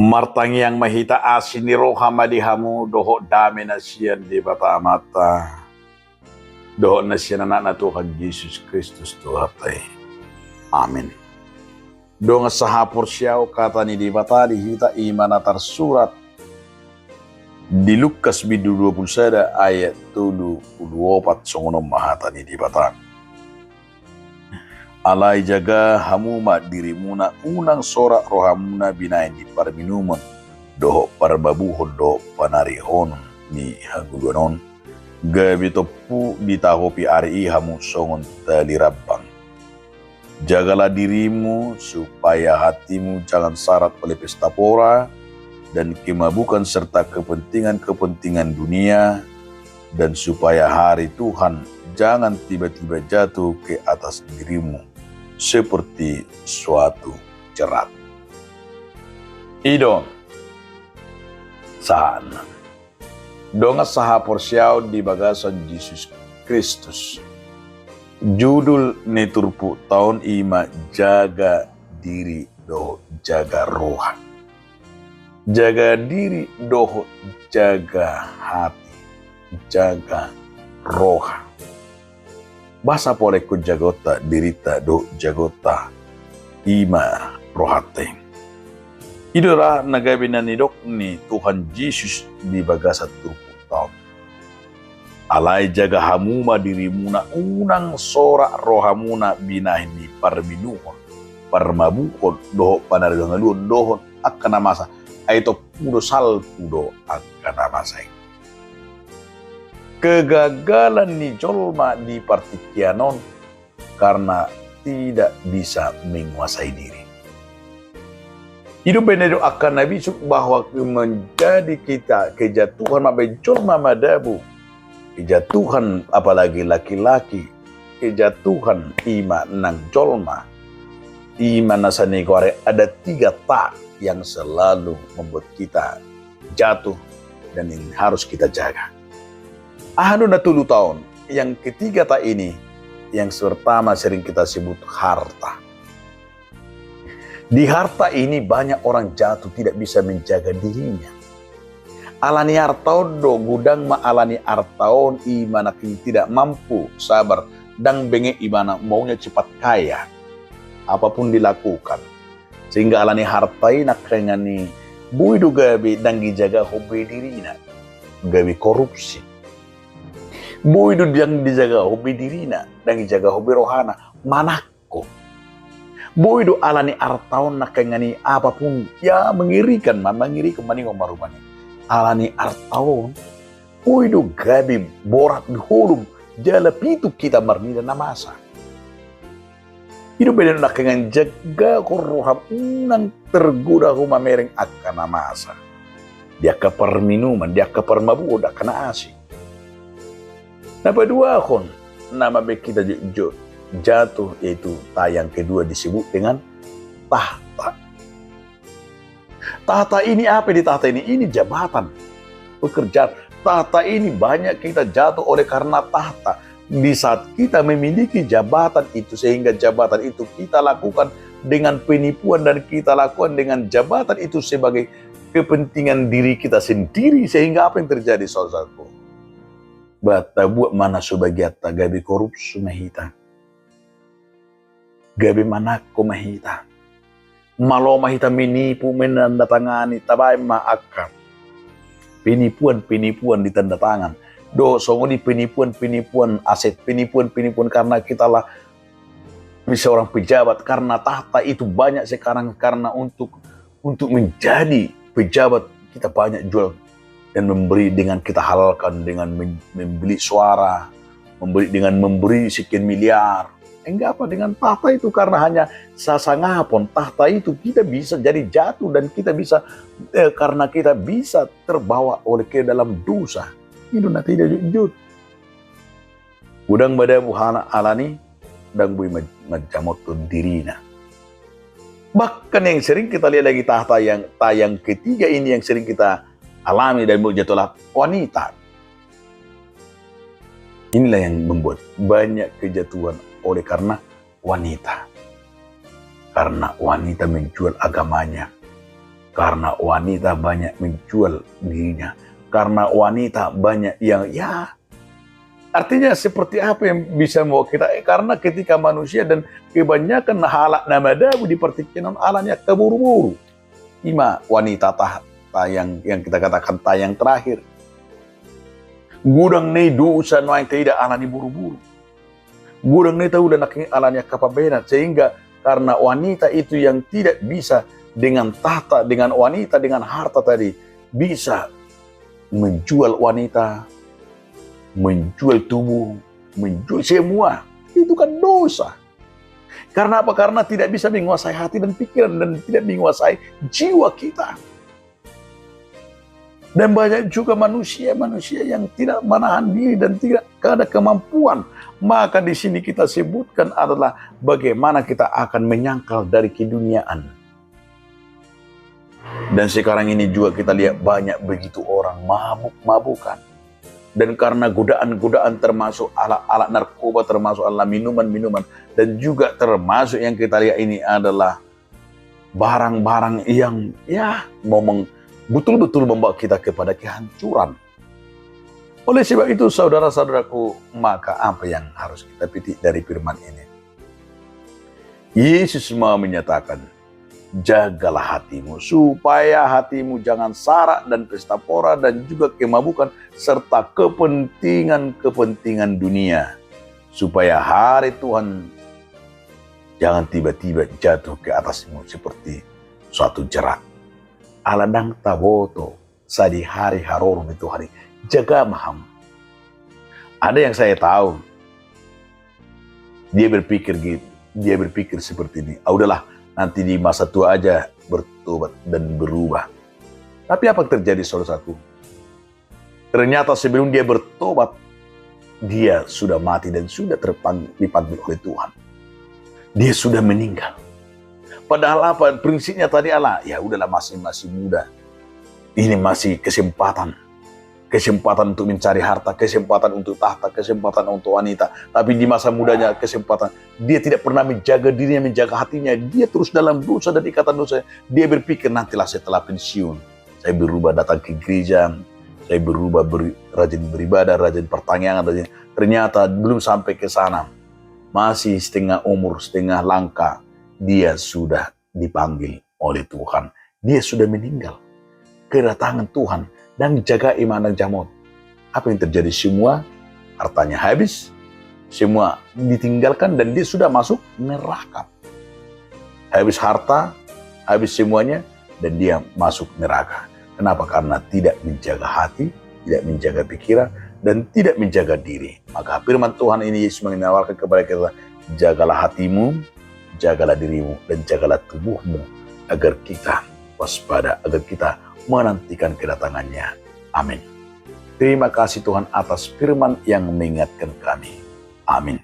Martangi yang mahita asini roha madihamu doho dame nasian di bata mata. Doho nasian anak na Tuhan Yesus Kristus Tuhatai. Amin. Dong sahapur siau kata ni di bata dihita imana tersurat di Lukas bidu 21 ayat 24 songono mahata ni di bata. Alai jaga hamuma dirimuna unang sorak rohamuna binain di parminuman doho parbabuhon doho panarihon ni hagudonon gabi topu ditahopi ari hamu songon talirabang. Jagalah dirimu supaya hatimu jangan syarat oleh pesta pora dan kemabukan serta kepentingan-kepentingan dunia, dan supaya hari Tuhan jangan tiba-tiba jatuh ke atas dirimu seperti suatu jerat. Idon sana donga saha porsiau di bagasan Yesus Kristus. Judul neturpu tahun ima jaga diri doho jaga roha. Jaga diri doho jaga hati, jaga roha. Basa pole ku jagota dirita do jagota ima rohate. Idora nagabinan nidok ni Tuhan Yesus di bagasa turpu tahun. Alai jaga hamuma dirimuna unang sorak rohamuna binahin di parminuhon parmabukon doho panaridangaluon dohon akana masa aito pudo sal pudo akana masa. Kegagalan ni jolma di partikianon karena tidak bisa menguasai diri. Hidup benedo akan nabi bahwa menjadi kita kejatuhan mabe jolma madabu. Kejatuhan apalagi laki-laki, kejatuhan ima nang jolma, ima nasani kore ada 3 tak yang selalu membuat kita jatuh dan yang harus kita jaga. Ahanu na 10 tahun, yang ketiga tak ini, yang pertama sering kita sebut harta. Di harta ini banyak orang jatuh tidak bisa menjaga dirinya. Alani hartaon do gudang ma alani hartaon imana kini tidak mampu sabar dan benge imana maunya cepat kaya apapun dilakukan sehingga alani hartai nak kengani buidu gabi dan dijaga hobi dirina gabi korupsi buidu yang dijaga hobi dirina dan dijaga hobi rohana manako buidu alani hartaon nak kengani apapun ya mengirikan mani ngomarumani alani artaon, uidu gabi borat dihulum, jala pitu kita marnida namasa. Hidup beda nak dengan jaga kuruham unang tergoda huma mereng akan namasa. Dia ke perminuman, dia ke permabu, udah kena asi. Napa dua kon, nama baik kita jatuh yaitu tayang kedua disebut dengan tahta. Tahta ini apa di tahta ini? Ini jabatan, pekerjaan. Tahta ini banyak kita jatuh oleh karena tahta. Di saat kita memiliki jabatan itu, sehingga jabatan itu kita lakukan dengan penipuan dan kita lakukan dengan jabatan itu sebagai kepentingan diri kita sendiri. Sehingga apa yang terjadi saudaraku? Bata buat mana sebagian gabi korupsi mahita. Gabi mana ko mahita. Malo mahita menipu menandatangani tabay maakar. Penipuan ditanda tangan. Do songo di penipuan aset, penipuan karena kita lah seorang pejabat, karena tahta itu banyak sekarang, karena untuk menjadi pejabat kita banyak jual dan memberi dengan kita halalkan dengan membeli suara, memberi sekian miliar. Enggak apa dengan tahta itu, karena hanya sasangapon tahta itu kita bisa jadi jatuh dan kita bisa karena kita bisa terbawa oleh ke dalam dosa. Itu nanti tidak jujur. Udang bada buhana alani dan bui majamot dirina. Bahkan yang sering kita lihat lagi tahta yang tayang ketiga ini yang sering kita alami dan jatuhlah wanita. Inilah yang membuat banyak kejatuhan oleh karena wanita. Karena wanita menjual agamanya. Karena wanita banyak menjual dirinya. Karena wanita banyak yang artinya seperti apa yang bisa membawa kita? Karena ketika manusia dan kebanyakan halak nama dabu di pertikaian alanya keburu-buru. Ima wanita tayang yang kita katakan tayang terakhir. Gudang ne dosa no yang tidak alani buru-buru. Gudang ne tahu dan alanya kapabenan. Sehingga karena wanita itu yang tidak bisa dengan tahta, dengan wanita, dengan harta tadi. Bisa menjual wanita, menjual tubuh, menjual semua. Itu kan dosa. Karena apa? Karena tidak bisa menguasai hati dan pikiran dan tidak menguasai jiwa kita. Dan banyak juga manusia-manusia yang tidak menahan diri dan tidak ada kemampuan. Maka di sini kita sebutkan adalah bagaimana kita akan menyangkal dari keduniaan. Dan sekarang ini juga kita lihat banyak begitu orang mabuk-mabukan. Dan karena godaan-godaan termasuk alat-alat narkoba, termasuk alat minuman-minuman. Dan juga termasuk yang kita lihat ini adalah barang-barang yang betul-betul membawa kita kepada kehancuran. Oleh sebab itu saudara-saudaraku, maka apa yang harus kita petik dari firman ini? Yesus mau menyatakan, jagalah hatimu, supaya hatimu jangan sarak dan pesta pora dan juga kemabukan, serta kepentingan-kepentingan dunia. Supaya hari Tuhan jangan tiba-tiba jatuh ke atasmu seperti suatu jerat. Aladang taboto sadi hari harorum itu hari jaga maham. Ada yang saya tahu, dia berpikir gitu, dia berpikir seperti ini. Udahlah, nanti di masa tua aja bertobat dan berubah. Tapi apa yang terjadi saudaraku? Ternyata sebelum dia bertobat, dia sudah mati dan sudah dipanggil oleh Tuhan. Dia sudah meninggal. Padahal apa? Prinsipnya tadi adalah, ya udahlah masih muda. Ini masih kesempatan untuk mencari harta, kesempatan untuk tahta, kesempatan untuk wanita. Tapi di masa mudanya kesempatan, dia tidak pernah menjaga dirinya, menjaga hatinya. Dia terus dalam dosa dan ikatan dosa. Dia berpikir nantilah setelah pensiun, saya berubah datang ke gereja, saya berubah rajin beribadah, rajin pertanyaan. Ternyata belum sampai ke sana. Masih setengah umur, setengah langkah. Dia sudah dipanggil oleh Tuhan. Dia sudah meninggal. Kedatangan Tuhan dan jaga iman dan jamot. Apa yang terjadi? Semua hartanya habis. Semua ditinggalkan dan dia sudah masuk neraka. Habis harta, habis semuanya dan dia masuk neraka. Kenapa? Karena tidak menjaga hati, tidak menjaga pikiran, dan tidak menjaga diri. Maka firman Tuhan ini Yesus menawarkan kepada kita, jagalah hatimu, jagalah dirimu, dan jagalah tubuhmu, agar kita waspada, agar kita menantikan kedatangannya. Amin. Terima kasih Tuhan atas firman yang mengingatkan kami. Amin.